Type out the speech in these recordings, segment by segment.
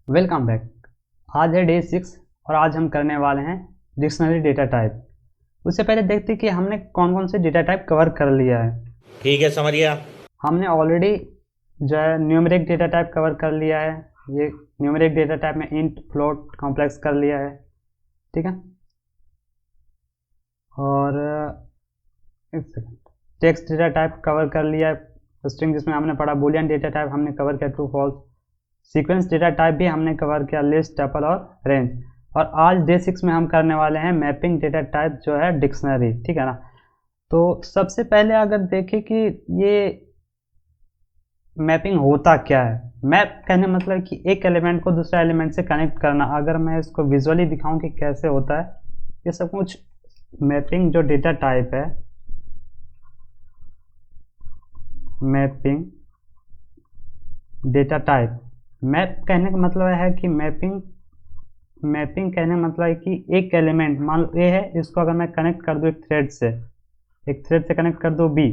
Welcome back. आज है day 6 और आज हम करने वाले हैं डिक्शनरी डेटा टाइप। उससे पहले देखते हैं कि हमने कौन कौन से डेटा टाइप कवर कर लिया है। ठीक है, समझ गया। हमने ऑलरेडी जो है न्यूमेरिक डेटा टाइप कवर कर लिया है। ये न्यूमेरिक डेटा टाइप में इंट, फ्लोट, कॉम्प्लेक्स कर लिया है। ठीक है। और एक second, text data type cover कर लिया है। स्ट्रिंग जिसमें हमने पढ़ा, बूलियन डेटा टाइप हमने कवर किया, true false. Sequence data type भी हमने कवर किया, लिस्ट, टपल और रेंज। और आज डे 6 में हम करने वाले हैं मैपिंग डेटा टाइप जो है डिक्शनरी। ठीक है ना। तो सबसे पहले अगर देखें कि ये मैपिंग होता क्या है। मैप कहने मतलब कि एक एलिमेंट को दूसरा एलिमेंट से कनेक्ट करना। अगर मैं इसको विजुअली दिखाऊं कि कैसे होता है ये सब कुछ, मैपिंग जो डेटा टाइप है, मैपिंग डेटा टाइप, मैप कहने का मतलब है कि मैपिंग कहने का मतलब है कि एक एलिमेंट, मान लो ए है, इसको अगर मैं कनेक्ट कर दूं एक थ्रेड से कनेक्ट कर दूं बी,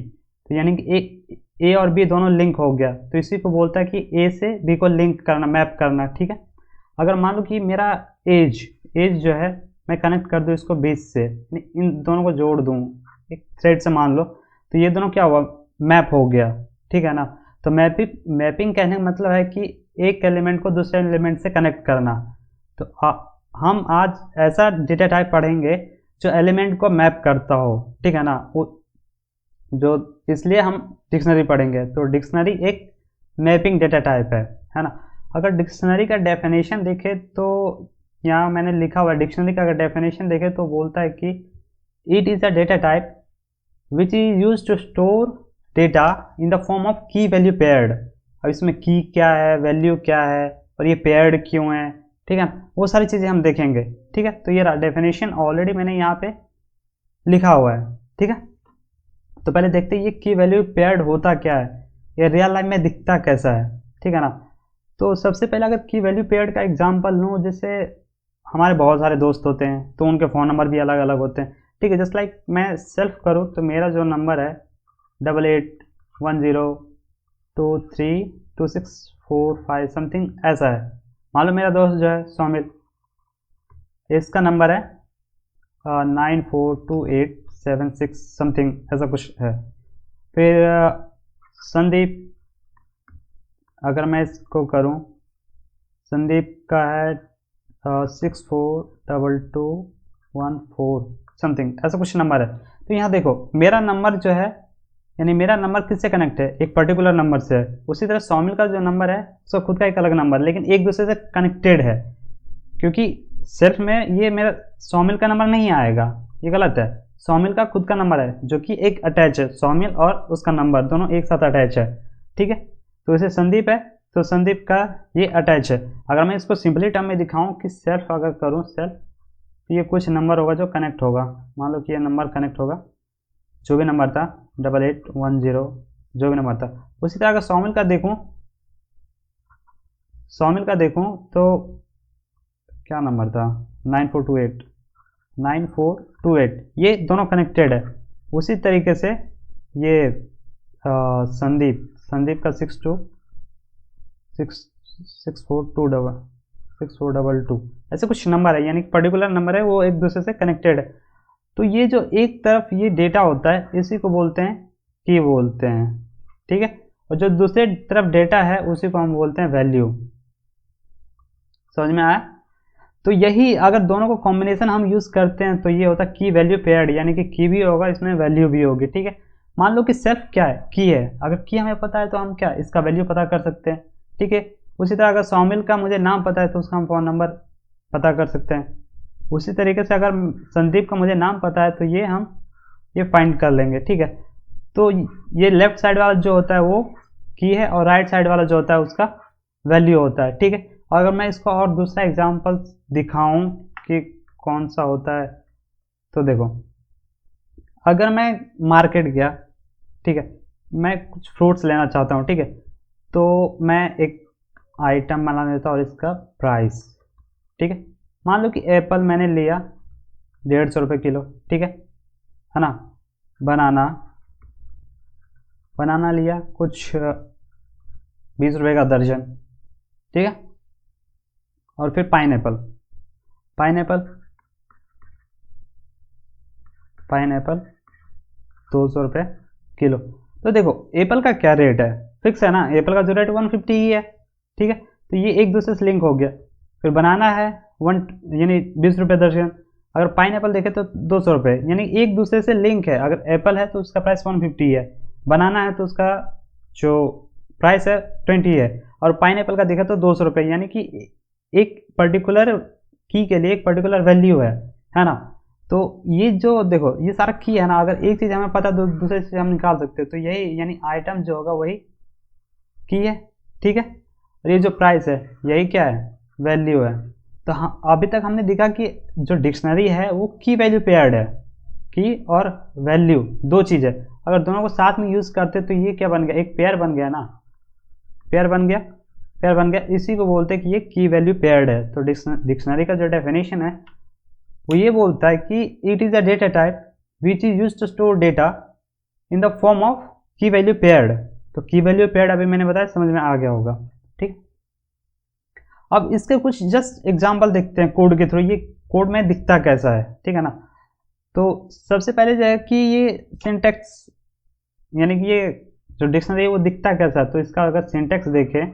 तो यानी कि ए और बी दोनों लिंक हो गया। तो इसी को बोलता है कि ए से बी को लिंक करना, मैप करना। ठीक है। अगर मान लो कि मेरा एज जो है मैं कनेक्ट कर दूं इसको 20 से, इन दोनों को जोड़ दूं एक थ्रेड से मान लो, तो ये दोनों क्या हुआ, मैप हो गया। ठीक है ना। तो मैपिंग कहने का मतलब है कि एक एलिमेंट को दूसरे एलिमेंट से कनेक्ट करना। तो हम आज ऐसा डेटा टाइप पढ़ेंगे जो एलिमेंट को मैप करता हो। ठीक है ना। जो इसलिए हम डिक्शनरी पढ़ेंगे। तो डिक्शनरी एक मैपिंग डेटा टाइप है ना। अगर डिक्शनरी का डेफिनेशन देखें तो यहाँ मैंने लिखा हुआ है, डिक्शनरी का अगर डेफिनेशन देखें तो बोलता है कि it is a data type which is use to store data in the form of key value paired. अब इसमें की क्या है, वैल्यू क्या है और ये पेयर्ड क्यों है, ठीक है, वो सारी चीज़ें हम देखेंगे। ठीक है। तो ये डेफिनेशन ऑलरेडी मैंने यहाँ पे लिखा हुआ है। ठीक है। तो पहले देखते हैं ये की वैल्यू पेयर्ड होता क्या है, ये रियल लाइफ में दिखता कैसा है। ठीक है ना। तो सबसे पहले अगर की वैल्यू पेयर्ड का एग्जांपल लूँ, जैसे हमारे बहुत सारे दोस्त होते हैं तो उनके फ़ोन नंबर भी अलग अलग होते हैं। ठीक है। जस्ट लाइक मैं सेल्फ करूँ तो मेरा जो नंबर है 8810232645 समथिंग ऐसा है। मान लो मेरा दोस्त जो है सोमिल, इसका नंबर है 942876 समथिंग ऐसा कुछ है। फिर संदीप, अगर मैं इसको करूं, संदीप का है 642214 समथिंग ऐसा कुछ नंबर है। तो यहाँ देखो मेरा नंबर जो है, यानी मेरा नंबर किससे कनेक्ट है, एक पर्टिकुलर नंबर से है। उसी तरह सौमिल का जो नंबर है उसका खुद का एक अलग नंबर, लेकिन एक दूसरे से कनेक्टेड है। क्योंकि सेल्फ में ये मेरा सौमिल का नंबर नहीं आएगा, ये गलत है। सौमिल का खुद का नंबर है जो कि एक अटैच है, सौमिल और उसका नंबर दोनों एक साथ अटैच है। ठीक है। तो इसे संदीप है तो संदीप का ये अटैच है। अगर मैं इसको सिंपली टर्म में दिखाऊं कि सेल्फ अगर करूं सेल्फ, तो ये कुछ नंबर होगा जो कनेक्ट होगा। मान लो कि ये नंबर कनेक्ट होगा, जो भी नंबर था 8810, जो भी नंबर था। उसी तरह अगर सौमिल का देखूं तो क्या नंबर था, 9428, ये दोनों कनेक्टेड है। उसी तरीके से ये संदीप का 6422 ऐसे कुछ नंबर है, यानी पर्टिकुलर नंबर है, वो एक दूसरे से कनेक्टेड है। तो ये जो एक तरफ ये डेटा होता है इसी को बोलते हैं की बोलते हैं। ठीक है। और जो दूसरे तरफ डेटा है उसी को हम बोलते हैं वैल्यू। समझ में आया। तो यही अगर दोनों को कॉम्बिनेशन हम यूज करते हैं तो ये होता है की वैल्यू पेयर्ड, यानी कि की भी होगा इसमें वैल्यू भी होगी। ठीक है। मान लो कि सेल्फ क्या है, की है। अगर की हमें पता है तो हम क्या इसका वैल्यू पता कर सकते हैं। ठीक है। उसी तरह अगर सौमिल का मुझे नाम पता है तो उसका हम फ़ोन नंबर पता कर सकते हैं। उसी तरीके से अगर संदीप का मुझे नाम पता है तो ये फाइंड कर लेंगे। ठीक है। तो ये लेफ्ट साइड वाला जो होता है वो की है और राइट साइड वाला जो होता है उसका वैल्यू होता है। ठीक है। और अगर मैं इसको और दूसरा एग्जांपल दिखाऊं कि कौन सा होता है, तो देखो अगर मैं मार्केट गया, ठीक है, मैं कुछ फ्रूट्स लेना चाहता हूँ। ठीक है। तो मैं एक आइटम बना देता हूँ और इसका प्राइस। ठीक है। मान लो कि एप्पल मैंने लिया 150 रुपये किलो। ठीक है ना। बनाना लिया कुछ 20 रुपये का दर्जन। ठीक है। और फिर पाइनएप्पल, पाइनएप्पल 200 रुपये किलो। तो देखो एप्पल का क्या रेट है, फिक्स है ना, एप्पल का जो रेट 150 ही है, ठीक है। तो ये एक दूसरे से लिंक हो गया। फिर बनाना है 1 यानी 20 रुपये दर्जन। अगर पाइनएप्पल देखें तो 200 रुपये, यानी एक दूसरे से लिंक है। अगर एप्पल है तो उसका प्राइस 150 है, बनाना है तो उसका जो प्राइस है 20 है, और पाइनएप्पल का देखा तो 200 रुपये, यानी कि एक पर्टिकुलर की के लिए एक पर्टिकुलर वैल्यू है ना। तो ये जो देखो ये सारा की है ना, अगर एक चीज़ हमें पता तो दूसरी चीज़ हम निकाल सकते हैं। तो यही यानी आइटम जो होगा वही की है, ठीक है। और ये जो प्राइस है यही क्या है, वैल्यू है। तो हाँ अभी तक हमने देखा कि जो डिक्शनरी है वो की वैल्यू पेयर्ड है, की और वैल्यू दो चीज़ है। अगर दोनों को साथ में यूज़ करते तो ये क्या बन गया, एक पेयर बन गया ना, पेयर बन गया, पेयर बन गया। इसी को बोलते हैं कि ये की वैल्यू पेयर्ड है। तो डिक्शनरी का जो डेफिनेशन है वो ये बोलता है कि it is a data type which is use to store data in the form of key value paired. तो की वैल्यू पेयर्ड अभी मैंने बताया, समझ में आ गया होगा, ठीक। अब इसके कुछ जस्ट एग्जांपल देखते हैं कोड के थ्रू, ये कोड में दिखता कैसा है, ठीक है ना। तो सबसे पहले जो है कि ये सिंटेक्स यानी कि ये जो डिक्शनरी है वो दिखता कैसा है। तो इसका अगर सिंटेक्स देखें,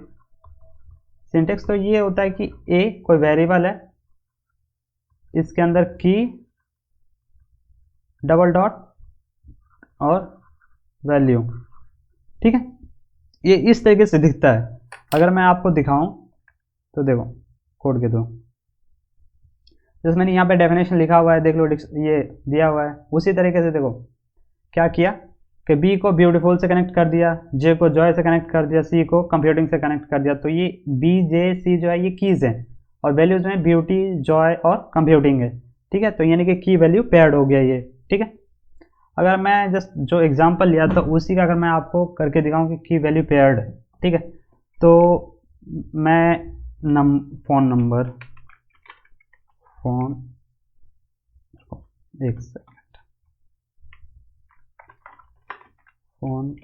सिंटेक्स तो ये होता है कि ए कोई वेरिएबल है, इसके अंदर की डबल डॉट और वैल्यू, ठीक है। ये इस तरीके से दिखता है। अगर मैं आपको दिखाऊं तो देखो कोड के थ्रू, जैसे मैंने यहाँ पे डेफिनेशन लिखा हुआ है, देख लो ये दिया हुआ है। उसी तरीके से देखो क्या किया कि बी को ब्यूटीफुल से कनेक्ट कर दिया, जे को जॉय से कनेक्ट कर दिया, सी को कंप्यूटिंग से कनेक्ट कर दिया। तो ये बी जे सी जो है ये कीज हैं, और वैल्यूज में ब्यूटी जॉय और कंप्यूटिंग है, ठीक है। तो यानी कि की वैल्यू पेयर्ड हो गया ये, ठीक है। अगर मैं जस्ट जो एग्जांपल लिया तो उसी का अगर मैं आपको करके दिखाऊं कि की वैल्यू पेयर्ड है, ठीक है। तो मैं फोन एक second, phone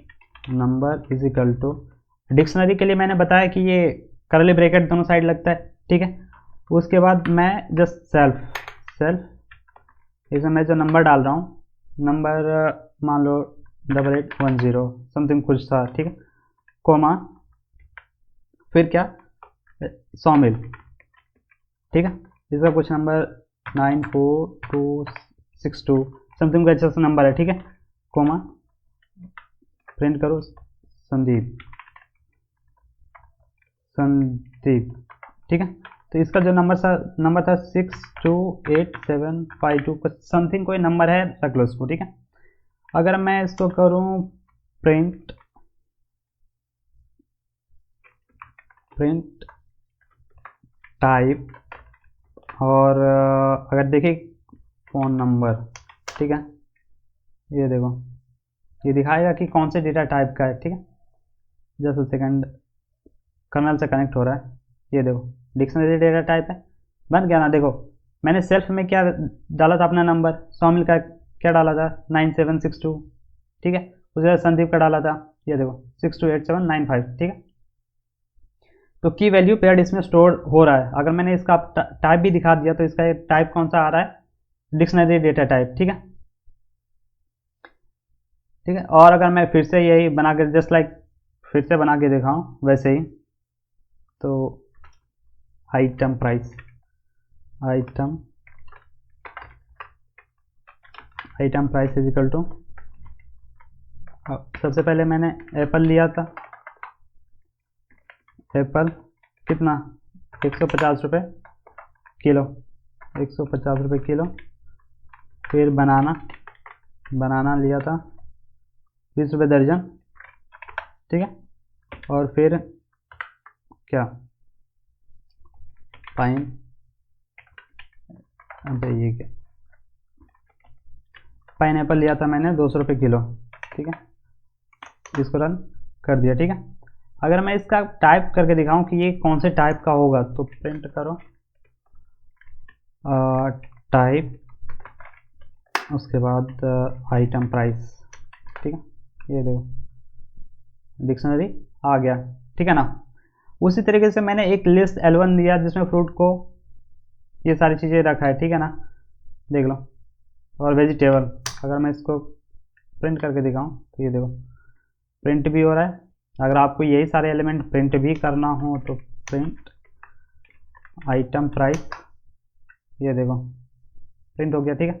number is equal to, dictionary के लिए मैंने बताया कि ये करली ब्रैकेट दोनों साइड लगता है, ठीक है। उसके बाद मैं जस्ट सेल्फ इसमें मैं जो नंबर डाल रहा हूँ, नंबर मान लो 8810 समथिंग कुछ था, ठीक है, कोमा फिर क्या 100 मिल, ठीक है। इसका कुछ नंबर 94262 समथिंग का अच्छा सा नंबर है, ठीक है, कोमा प्रिंट करो संदीप, ठीक है। तो इसका जो नंबर था 628752 कुछ समथिंग कोई नंबर है, रख लो इसको, ठीक है। अगर मैं इसको करूं प्रिंट टाइप, और अगर देखें फ़ोन नंबर, ठीक है, ये देखो ये दिखाएगा कि कौन से डेटा टाइप का है, ठीक है। जस्ट सेकंड, कर्नल से कनेक्ट हो रहा है, ये देखो डिक्शनरी डेटा टाइप है, बन गया ना। देखो मैंने सेल्फ में क्या डाला था, अपना नंबर, सौमिल का क्या डाला था 9762, ठीक है। उसे संदीप का डाला था, ये देखो 628795, ठीक है। तो की वैल्यू पेयर्ड इसमें स्टोर हो रहा है। अगर मैंने इसका टाइप भी दिखा दिया तो इसका टाइप कौन सा आ रहा है, डिक्शनरी डेटा टाइप, ठीक है, ठीक है। और अगर मैं फिर से यही बना के जस्ट लाइक फिर से बना के दिखाऊं वैसे ही, तो item price is equal to, सबसे पहले मैंने एप्पल लिया था, एप्पल कितना 150 रुपये किलो, 150 रुपये किलो। फिर बनाना लिया था 20 रुपये दर्जन, ठीक है। और फिर क्या ये क्या पाइनएप्पल लिया था मैंने 200 रुपये किलो, ठीक है। इसको रन कर दिया, ठीक है। अगर मैं इसका टाइप करके दिखाऊं कि ये कौन से टाइप का होगा, तो प्रिंट करो टाइप, उसके बाद आइटम प्राइस, ठीक है। ये देखो डिक्शनरी आ गया, ठीक है ना। उसी तरीके से मैंने एक लिस्ट L1 दिया जिसमें फ्रूट को ये सारी चीज़ें रखा है, ठीक है ना, देख लो। और वेजिटेबल अगर मैं इसको प्रिंट करके दिखाऊं तो ये देखो प्रिंट भी हो रहा है। अगर आपको यही सारे एलिमेंट प्रिंट भी करना हो तो प्रिंट आइटम प्राइस, ये देखो प्रिंट हो गया, ठीक है।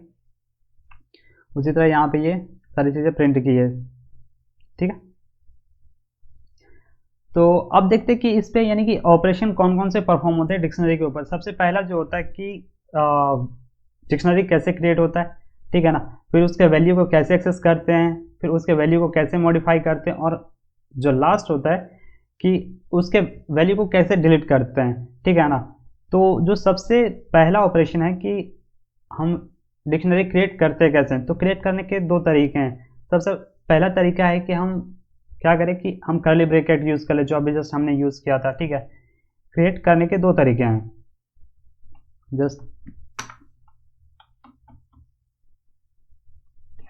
उसी तरह यहाँ पे ये सारी चीज़ें प्रिंट की है, ठीक है। तो अब देखते हैं कि इस पे यानी कि ऑपरेशन कौन कौन से परफॉर्म होते हैं डिक्शनरी के ऊपर। सबसे पहला जो होता है कि डिक्शनरी कैसे क्रिएट होता है, ठीक है ना, फिर उसके वैल्यू को कैसे एक्सेस करते हैं, फिर उसके वैल्यू को कैसे मॉडिफाई करते हैं, और जो लास्ट होता है कि उसके वैल्यू को कैसे डिलीट करते हैं, ठीक है ना। तो जो सबसे पहला ऑपरेशन है कि हम डिक्शनरी क्रिएट करते हैं कैसे, तो क्रिएट करने के दो तरीके हैं। सबसे पहला तरीका है कि हम क्या करें कि हम कर्ली ब्रैकेट यूज़ कर ले, जो अभी जस्ट हमने यूज़ किया था, ठीक है। क्रिएट करने के दो तरीके हैं, जस्ट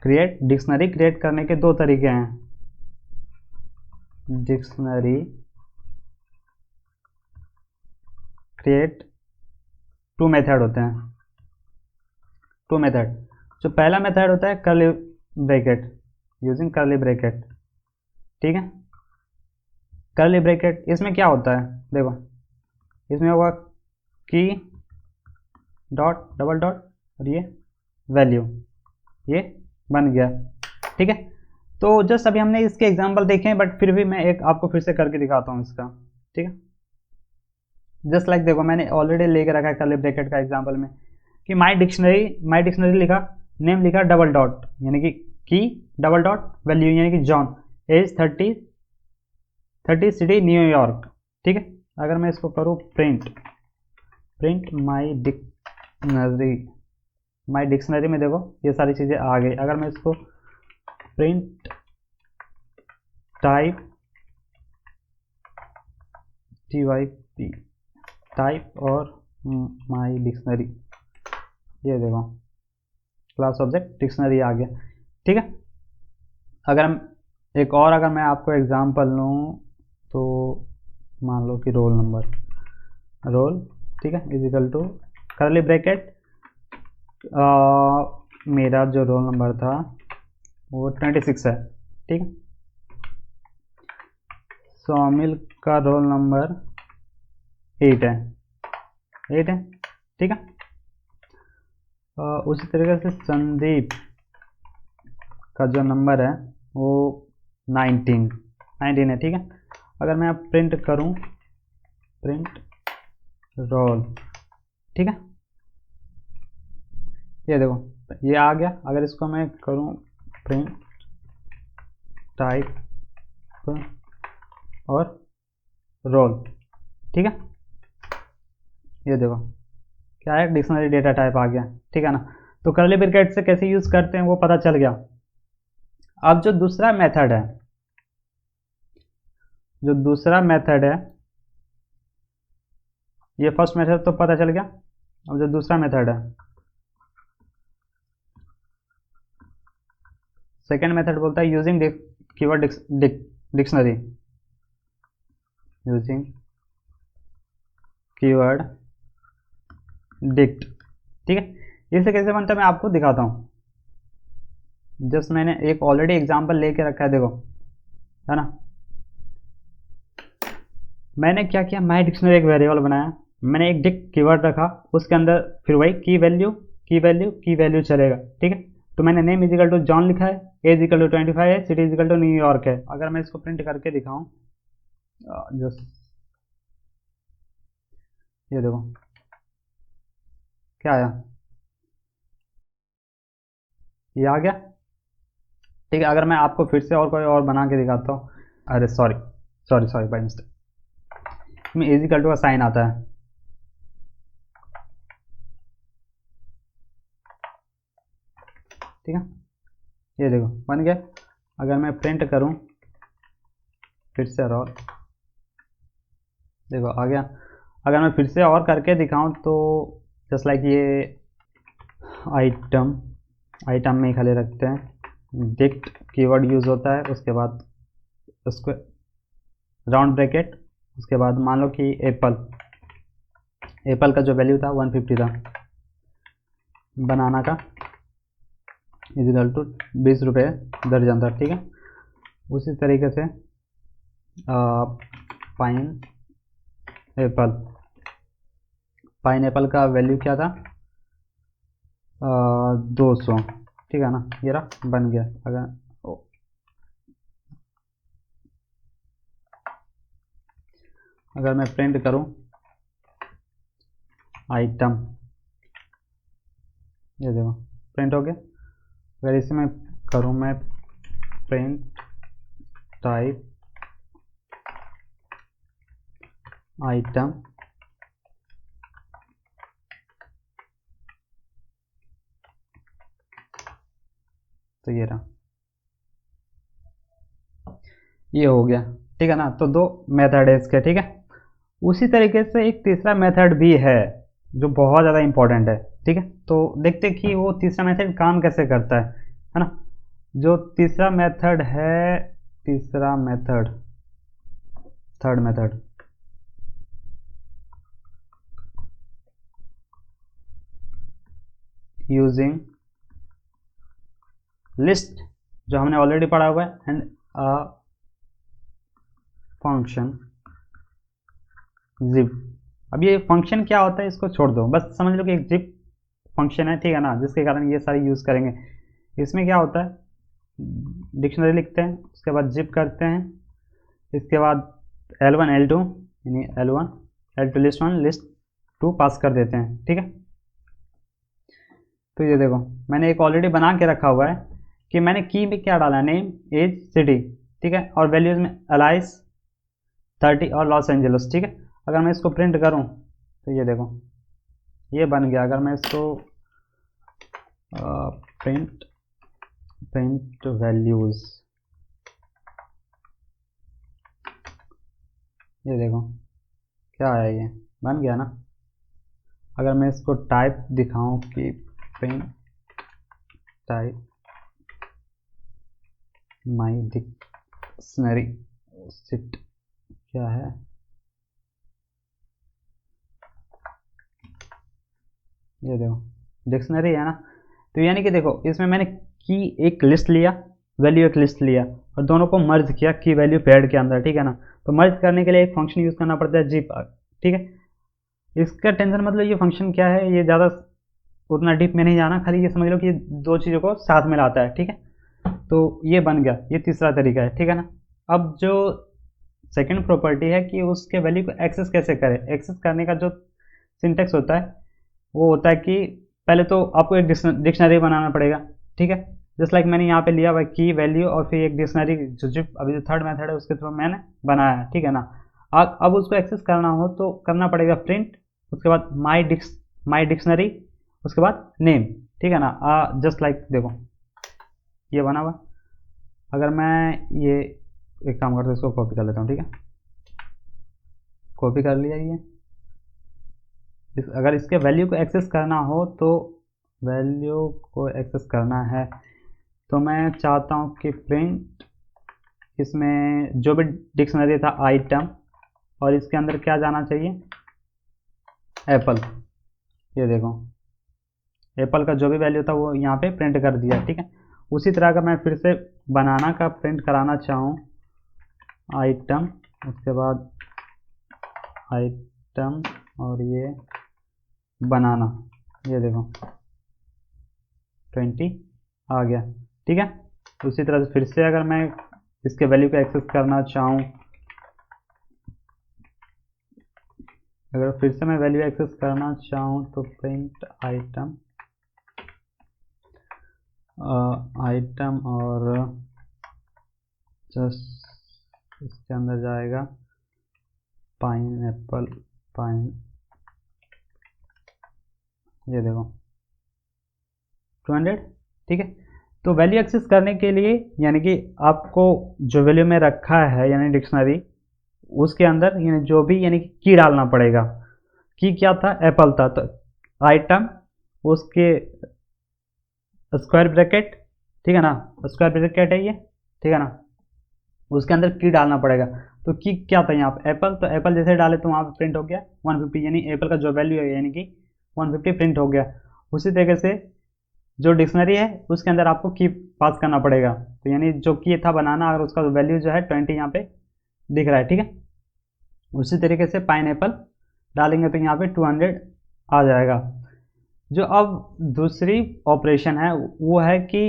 क्रिएट डिक्शनरी क्रिएट करने के दो तरीके हैं। डिक्शनरी क्रिएट टू मेथड होते हैं, टू मेथड। जो पहला मेथड होता है curly bracket, using curly bracket, ठीक है। कर्ली ब्रैकेट इसमें क्या होता है, देखो इसमें होगा की डॉट डबल डॉट और ये वैल्यू, ये बन गया, ठीक है। तो जस्ट अभी हमने इसके एग्जांपल देखे हैं, बट फिर भी मैं एक आपको फिर से करके दिखाता हूँ इसका, ठीक है। जस्ट लाइक देखो मैंने ऑलरेडी लेके रखा है कर्ली ब्रैकेट का एग्जांपल में कि माई डिक्शनरी लिखा, नेम लिखा डबल डॉट यानी कि की डबल डॉट वैल्यू यानी कि जॉन, एज 30 सिटी न्यूयॉर्क, ठीक है। अगर मैं इसको करूँ प्रिंट माई डिक्शनरी में देखो ये सारी चीज़ें आ गई। अगर मैं इसको प्रिंट टाइप TYP टाइप और माई डिक्शनरी, ये देखो क्लास ऑब्जेक्ट डिक्शनरी आ गया, ठीक है। अगर हम एक और अगर मैं आपको एग्जांपल लूँ तो मान लो कि रोल नंबर, रोल, ठीक है, is equal to curly bracket, मेरा जो रोल नंबर था वो 26 है, ठीक है। सोमिल का रोल नंबर 8 है, ठीक है। उसी तरीके से संदीप का जो नंबर है वो 19 है, ठीक है। अगर मैं अब प्रिंट करूं प्रिंट रोल, ठीक है, ये देखो ये आ गया। अगर इसको मैं करूं प्रिंट टाइप और रोल, ठीक है, ये देखो क्या है, डिक्शनरी डेटा टाइप आ गया, ठीक है ना। तो कर्ली ब्रैकेट से कैसे यूज करते हैं वो पता चल गया। अब जो दूसरा मेथड है, ये फर्स्ट मेथड तो पता चल गया। अब जो दूसरा मेथड है, सेकेंड मेथड बोलता है using keyword dictionary, using keyword dict, ठीक है। इसे कैसे बनता है मैं आपको दिखाता हूँ। जस्ट मैंने एक ऑलरेडी एग्जांपल लेके रखा है, देखो है ना। मैंने क्या किया, माई डिक्शनरी एक वेरिएबल बनाया, मैंने एक डिक्ट कीवर्ड रखा, उसके अंदर फिर वही की वैल्यू चलेगा, ठीक है। तो मैंने name is equal to John लिखा है, एज इक्वल टू 25 है, city is equal to New York है। अगर मैं इसको प्रिंट करके दिखाऊं, जस्ट ये देखो क्या आया, ये आ गया, ठीक है। अगर मैं आपको फिर से और कोई और बना के दिखाता हूँ, अरे सॉरी बाय मिस्टेक, इसमें एज इक्वल टू का साइन आता है, ठीक है, ये देखो बन गया। अगर मैं प्रिंट करूं फिर से रोल, देखो आ गया। अगर मैं फिर से और करके दिखाऊं तो जस्ट लाइक ये आइटम में खाली रखते हैं, डिक्ट कीवर्ड यूज होता है, उसके बाद उसको राउंड ब्रैकेट उसके बाद मान लो कि एप्पल का जो वैल्यू था 150 था, बनाना का इजिकल टू 20 रुपये दर्जन था, ठीक है। उसी तरीके से पाइन एप्पल का वैल्यू क्या था, 200, ठीक है ना। ये रहा, बन गया। अगर मैं प्रिंट करूं आइटम, ये देखो प्रिंट हो गया। अगर इसे मैं करूं मैं प्रिंट टाइप आइटम, तो ये रहा, ये हो गया, ठीक है ना। तो दो मेथड है इसके, ठीक है। उसी तरीके से एक तीसरा मेथड भी है जो बहुत ज़्यादा इंपॉर्टेंट है, ठीक है। तो देखते कि वो तीसरा मेथड काम कैसे करता है ना। जो तीसरा मेथड है, थर्ड मेथड, यूजिंग लिस्ट, जो हमने ऑलरेडी पढ़ा हुआ है, एंड अ फंक्शन जिप। अब ये फंक्शन क्या होता है इसको छोड़ दो, बस समझ लो कि एक जिप फंक्शन है, ठीक है ना, जिसके कारण ये सारी यूज़ करेंगे। इसमें क्या होता है, डिक्शनरी लिखते हैं, उसके बाद जिप करते हैं, इसके बाद L1 L2 यानी L1 L2 लिस्ट 1 लिस्ट 2 पास कर देते हैं, ठीक है। तो ये देखो मैंने एक ऑलरेडी बना के रखा हुआ है कि मैंने की में क्या डाला, नेम एज सिटी, ठीक है, और वैल्यूज़ में अलाइस 30 और लॉस एंजल्स, ठीक है। अगर मैं इसको प्रिंट करूं तो ये देखो ये बन गया। अगर मैं इसको प्रिंट वैल्यूज़, ये देखो क्या है, ये बन गया ना। अगर मैं इसको टाइप दिखाऊं कि प्रिंट टाइप माई डिक्शनरी सिट, क्या है, ये देखो डिक्शनरी है ना। तो यानी कि देखो इसमें मैंने की एक लिस्ट लिया, वैल्यू एक लिस्ट लिया, और दोनों को मर्ज किया की वैल्यू पैड के अंदर, ठीक है ना। तो मर्ज करने के लिए एक फंक्शन यूज़ करना पड़ता है जिप, ठीक है। इसका टेंशन मतलब ये फंक्शन क्या है, ये ज़्यादा उतना डीप में नहीं जाना, खाली ये समझ लो कि दो चीज़ों को साथ में लाता है, ठीक है। तो ये बन गया, ये तीसरा तरीका है, ठीक है ना। अब जो सेकंड प्रॉपर्टी है कि उसके वैल्यू को एक्सेस कैसे करें। एक्सेस करने का जो सिंटेक्स होता है वो होता है कि पहले तो आपको एक डिक्शनरी बनाना पड़ेगा, ठीक है। जस्ट लाइक मैंने यहाँ पे लिया हुआ की वैल्यू और फिर एक डिक्शनरी जो अभी जो थर्ड मेथड है उसके थ्रू मैंने बनाया है, ठीक है ना। अब उसको एक्सेस करना हो तो करना पड़ेगा प्रिंट, उसके बाद माई डिक्शनरी, उसके बाद नेम, ठीक है ना। जस्ट लाइक देखो ये बना हुआ। अगर मैं ये एक काम करता हूँ, इसको कॉपी कर लेता हूँ, ठीक है। कॉपी कर लिया ये। अगर इसके वैल्यू को एक्सेस करना हो तो वैल्यू को एक्सेस करना है तो मैं चाहता हूँ कि प्रिंट, इसमें जो भी डिक्शनरी था आइटम, और इसके अंदर क्या जाना चाहिए, एप्पल। ये देखो एप्पल का जो भी वैल्यू था वो यहाँ पे प्रिंट कर दिया, ठीक है। उसी तरह का मैं फिर से बनाना का प्रिंट कराना चाहूँ, आइटम, उसके बाद आइटम और ये बनाना, ये देखो 20 आ गया, ठीक है। उसी तरह से फिर से अगर मैं इसके वैल्यू को एक्सेस करना चाहूँ, अगर फिर से मैं वैल्यू एक्सेस करना चाहूँ तो प्रिंट आइटम और जस्ट इसके अंदर जाएगा पाइन एप्पल, पाइन, ये देखो 200, ठीक है। तो वैल्यू एक्सेस करने के लिए यानी कि आपको जो वैल्यू में रखा है यानी डिक्शनरी, उसके अंदर यानी जो भी यानी कि की डालना पड़ेगा। की क्या था, एप्पल था, तो आइटम उसके स्क्वायर ब्रैकेट, ठीक है ना, स्क्वायर ब्रैकेट है ये, ठीक है ना, उसके अंदर की डालना पड़ेगा। तो की क्या था यहाँ पे एप्पल, तो एप्पल जैसे डाले तो वहाँ पे प्रिंट हो गया 150, यानी एप्पल का जो वैल्यू है यानी कि 150 प्रिंट हो गया। उसी तरीके से जो डिक्शनरी है उसके अंदर आपको की पास करना पड़ेगा, तो यानी जो की था बनाना, अगर उसका वैल्यू जो है 20 यहाँ पे दिख रहा है, ठीक है। उसी तरीके से पाइनएप्पल डालेंगे तो यहाँ पे 200 आ जाएगा। जो अब दूसरी ऑपरेशन है वो है कि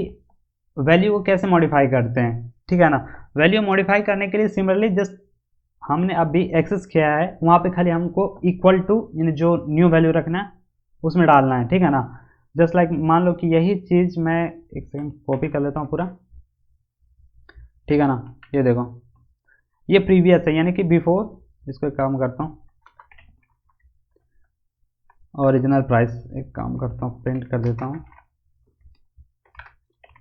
वैल्यू को कैसे मॉडिफाई करते हैं, ठीक है ना। वैल्यू मॉडिफाई करने के लिए सिमिलरली जस्ट हमने अभी एक्सेस किया है वहाँ पे खाली हमको इक्वल टू यानी जो न्यू वैल्यू रखना है उसमें डालना है, ठीक है ना। जस्ट लाइक मान लो कि यही चीज़ मैं एक सेकंड कॉपी कर लेता हूँ पूरा, ठीक है ना। ये देखो ये प्रीवियस है यानी कि बिफोर, इसको एक काम करता हूँ ओरिजिनल प्राइस, एक काम करता हूँ प्रिंट कर देता हूँ,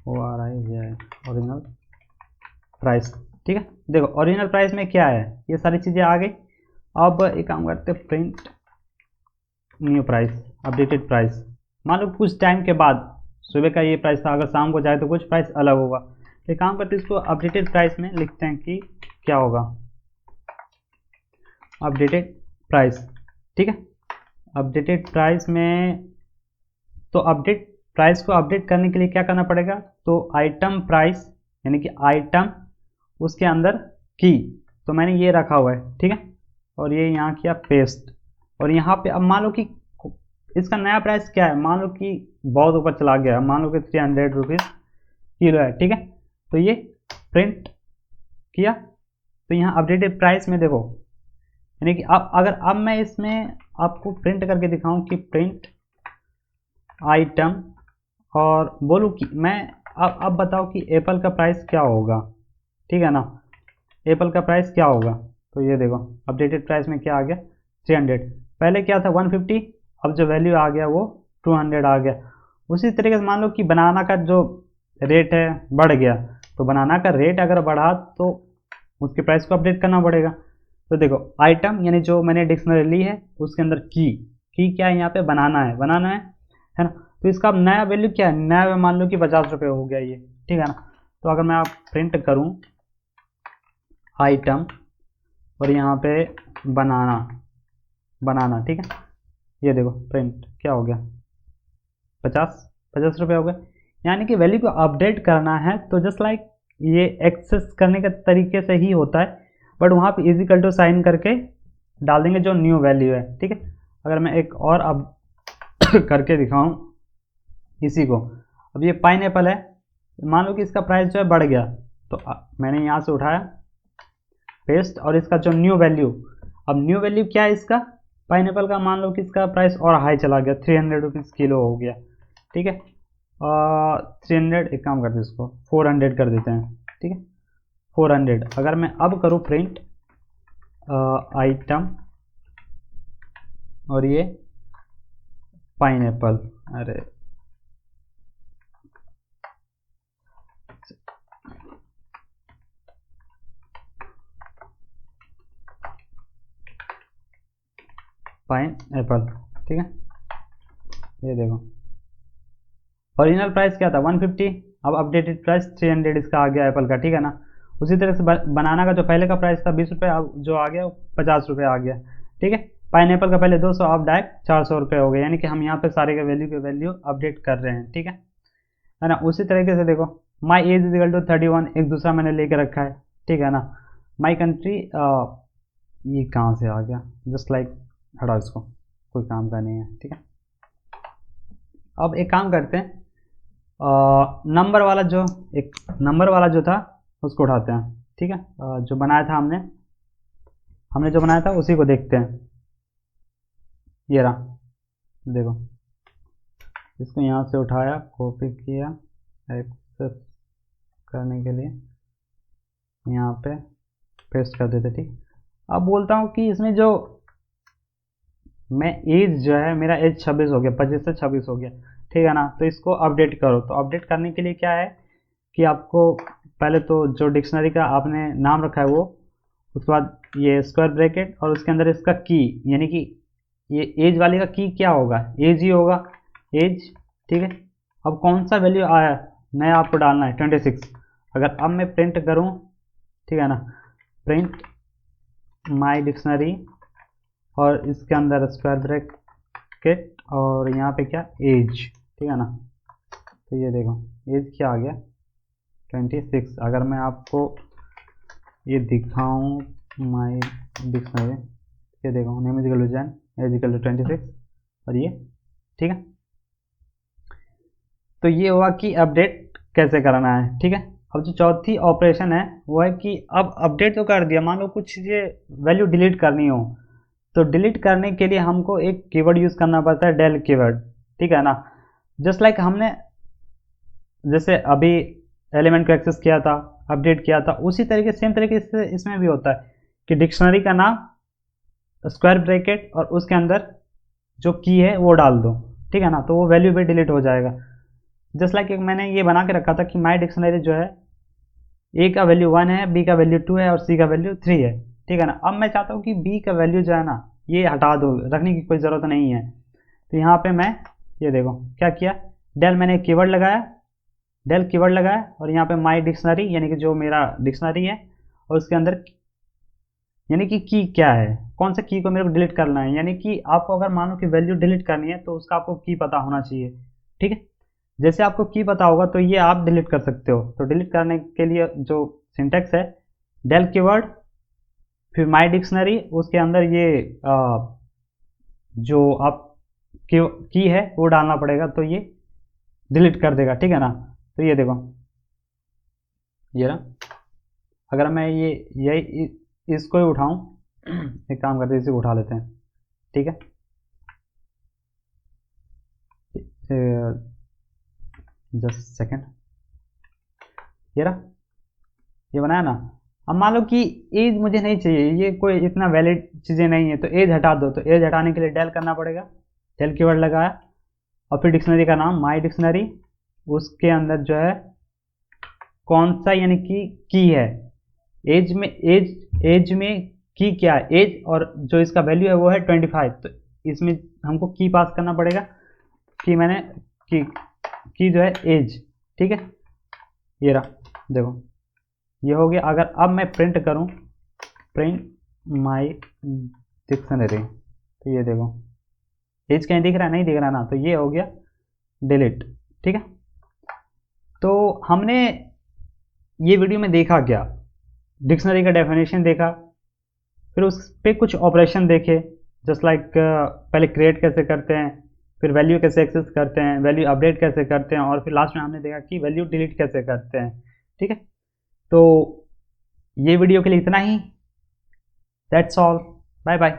वो आ रहा है ये है ओरिजिनल प्राइस, ठीक है। देखो ओरिजिनल प्राइस में क्या है, ये सारी चीज़ें आ गई। अब एक काम करते हैं print new price, updated price. मान लो कुछ टाइम के बाद सुबह का ये प्राइस था, अगर शाम को जाए तो कुछ प्राइस अलग होगा। एक काम करते हैं इसको अपडेटेड प्राइस में लिखते हैं कि क्या होगा अपडेटेड प्राइस, ठीक है। अपडेटेड प्राइस में तो अपडेट प्राइस को अपडेट करने के लिए क्या करना पड़ेगा, तो आइटम प्राइस यानी कि आइटम उसके अंदर की, तो मैंने ये रखा हुआ है, ठीक है। और ये यहाँ किया पेस्ट, और यहाँ पे अब मान लो कि इसका नया प्राइस क्या है, मान लो कि बहुत ऊपर चला गया, मान लो कि 300 रुपीज़ किलो है, ठीक है। तो ये प्रिंट किया, तो यहाँ अपडेटेड प्राइस में देखो यानी कि अब मैं इसमें आपको प्रिंट करके दिखाऊं कि प्रिंट आइटम और बोलूँ कि मैं अब बताओ कि एप्पल का प्राइस क्या होगा, ठीक है ना। एप्पल का प्राइस क्या होगा, तो ये देखो अपडेटेड प्राइस में क्या आ गया 300, पहले क्या था 150, अब जो वैल्यू आ गया वो 200 आ गया। उसी तरीके से मान लो कि बनाना का जो रेट है बढ़ गया, तो बनाना का रेट अगर बढ़ा तो उसके प्राइस को अपडेट करना पड़ेगा। तो देखो आइटम यानी जो मैंने डिक्शनरी ली है उसके अंदर की क्या है, यहाँ पे बनाना है है ना। तो इसका नया वैल्यू क्या है, नया मान लो कि 50 रुपये हो गया ये, ठीक है ना। तो अगर मैं आप प्रिंट करूँ आइटम और यहाँ पे बनाना, ठीक है, ये देखो प्रिंट क्या हो गया 50 रुपये हो गए। यानी कि वैल्यू को अपडेट करना है तो जस्ट लाइक ये एक्सेस करने के तरीके से ही होता है, बट वहाँ पे इजिकल टू साइन करके डाल देंगे जो न्यू वैल्यू है, ठीक है। अगर मैं एक और अब करके दिखाऊं इसी को, अब ये पाइनएप्पल है, मान लो कि इसका प्राइस जो है बढ़ गया, तो मैंने यहाँ से उठाया पेस्ट, और इसका जो न्यू वैल्यू, अब न्यू वैल्यू क्या है इसका पाइनएप्पल का, मान लो कि इसका प्राइस और हाई चला गया 300 रुपीज़ किलो हो गया, ठीक है। 300 एक काम करते हैं इसको 400 कर देते हैं, ठीक है 400। अगर मैं अब करूँ प्रिंट आइटम और ये पाइनएप्पल, अरे पाइनएप्पल, ठीक है। ये देखो ओरिजिनल प्राइस क्या था 150, अब अपडेटेड प्राइस 300 इसका आ गया एप्पल का, ठीक है ना। उसी तरह से बनाना का जो पहले का प्राइस था 20 रुपये, अब जो आ गया 50 रुपये आ गया, ठीक है। पाइनएप्पल का पहले 200, अब डायरेक्ट 400 रुपये हो गए, यानी कि हम यहाँ पे सारे के वैल्यू अपडेट कर रहे हैं, ठीक है ना। उसी तरीके से देखो माई एज इजिकल टू 31, एक दूसरा मैंने लेके रखा है, ठीक है ना। माई कंट्री ये कहाँ से आ गया, जस्ट लाइक हटाओ इसको, कोई काम का नहीं है, ठीक है। अब एक काम करते हैं नंबर वाला जो था उसको उठाते हैं, ठीक है। जो बनाया था हमने जो बनाया था उसी को देखते हैं, ये रहा देखो, इसको यहाँ से उठाया कॉपी किया एक्सेस करने के लिए यहाँ पे पेस्ट कर देते, ठीक। अब बोलता हूँ कि इसमें जो मैं एज जो है मेरा एज 26 हो गया, 25 से 26 हो गया, ठीक है ना। तो इसको अपडेट करो, तो अपडेट करने के लिए क्या है कि आपको पहले तो जो डिक्शनरी का आपने नाम रखा है वो, उसके बाद ये स्क्वायर ब्रैकेट और उसके अंदर इसका की, यानी कि ये एज वाले का की क्या होगा, एज ही होगा, एज, ठीक है। अब कौन सा वैल्यू आया नया आपको डालना है 26। अगर अब मैं प्रिंट करूँ, ठीक है ना, प्रिंट माई डिक्शनरी और इसके अंदर स्क्वायर ब्रैकेट और यहाँ पे क्या एज, ठीक है ना। तो ये देखो एज क्या आ गया 26। अगर मैं आपको ये दिखाऊं माई डिक्शनरी, ये देखो name is equal to John, age equal to 26 और ये, ठीक है। तो ये हुआ कि अपडेट कैसे करना है, ठीक है। अब जो चौथी ऑपरेशन है वो है कि अब अपडेट तो कर दिया, मान लो कुछ ये वैल्यू डिलीट करनी हो, तो डिलीट करने के लिए हमको एक कीवर्ड यूज़ करना पड़ता है, डेल कीवर्ड, ठीक है ना। जस्ट लाइक हमने जैसे अभी एलिमेंट को एक्सेस किया था, अपडेट किया था, उसी तरीके सेम तरीके से इसमें भी होता है कि डिक्शनरी का नाम स्क्वायर ब्रैकेट और उसके अंदर जो की है वो डाल दो, ठीक है ना। तो वो वैल्यू भी डिलीट हो जाएगा। जस्ट लाइक एक मैंने ये बना के रखा था कि माई डिक्शनरी जो है ए का वैल्यू 1 है, बी का वैल्यू 2 है और सी का वैल्यू 3 है, ठीक है ना। अब मैं चाहता हूँ कि बी का वैल्यू जो है ना ये हटा दो, रखने की कोई ज़रूरत नहीं है। तो यहाँ पे मैं ये देखो क्या किया, डेल मैंने कीवर्ड लगाया, डेल कीवर्ड लगाया और यहाँ पे माई डिक्शनरी यानी कि जो मेरा डिक्शनरी है और उसके अंदर यानी कि की क्या है, कौन से की को मेरे को डिलीट करना है। यानी कि आपको अगर मानो कि वैल्यू डिलीट करनी है तो उसका आपको की पता होना चाहिए, ठीक है। जैसे आपको की पता होगा तो ये आप डिलीट कर सकते हो। तो डिलीट करने के लिए जो सिंटेक्स है, डेल कीवर्ड फिर माई डिक्शनरी, उसके अंदर ये जो आप की है वो डालना पड़ेगा, तो ये डिलीट कर देगा, ठीक है ना। तो ये देखो ये ना, अगर मैं ये यही इसको ही उठाऊं, एक काम करते हैं इसे उठा लेते हैं, ठीक है। जस्ट सेकेंड, ये रहा, ये बनाया ना। अब मान लो कि एज मुझे नहीं चाहिए, ये कोई इतना वैलिड चीज़ें नहीं है, तो एज हटा दो। तो एज हटाने के लिए डेल करना पड़ेगा, डेल कीवर्ड लगाया और फिर डिक्शनरी का नाम माई डिक्शनरी, उसके अंदर जो है कौन सा यानी कि की है, एज में की क्या है, एज और जो इसका वैल्यू है वो है 25। तो इसमें हमको की पास करना पड़ेगा कि मैंने की जो है एज, ठीक है। ये रहा देखो ये हो गया। अगर अब मैं प्रिंट करूं प्रिंट माई डिक्शनरी, तो ये देखो एज कहीं दिख रहा है, नहीं दिख रहा ना, तो ये हो गया डिलीट, ठीक है। तो हमने ये वीडियो में देखा क्या, डिक्शनरी का डेफिनेशन देखा, फिर उस पर कुछ ऑपरेशन देखे, जस्ट लाइक पहले क्रिएट कैसे करते हैं, फिर वैल्यू कैसे एक्सेस करते हैं, वैल्यू अपडेट कैसे करते हैं, और फिर लास्ट में हमने देखा कि वैल्यू डिलीट कैसे करते हैं, ठीक है। तो ये वीडियो के लिए इतना ही, दैट्स ऑल, बाय बाय।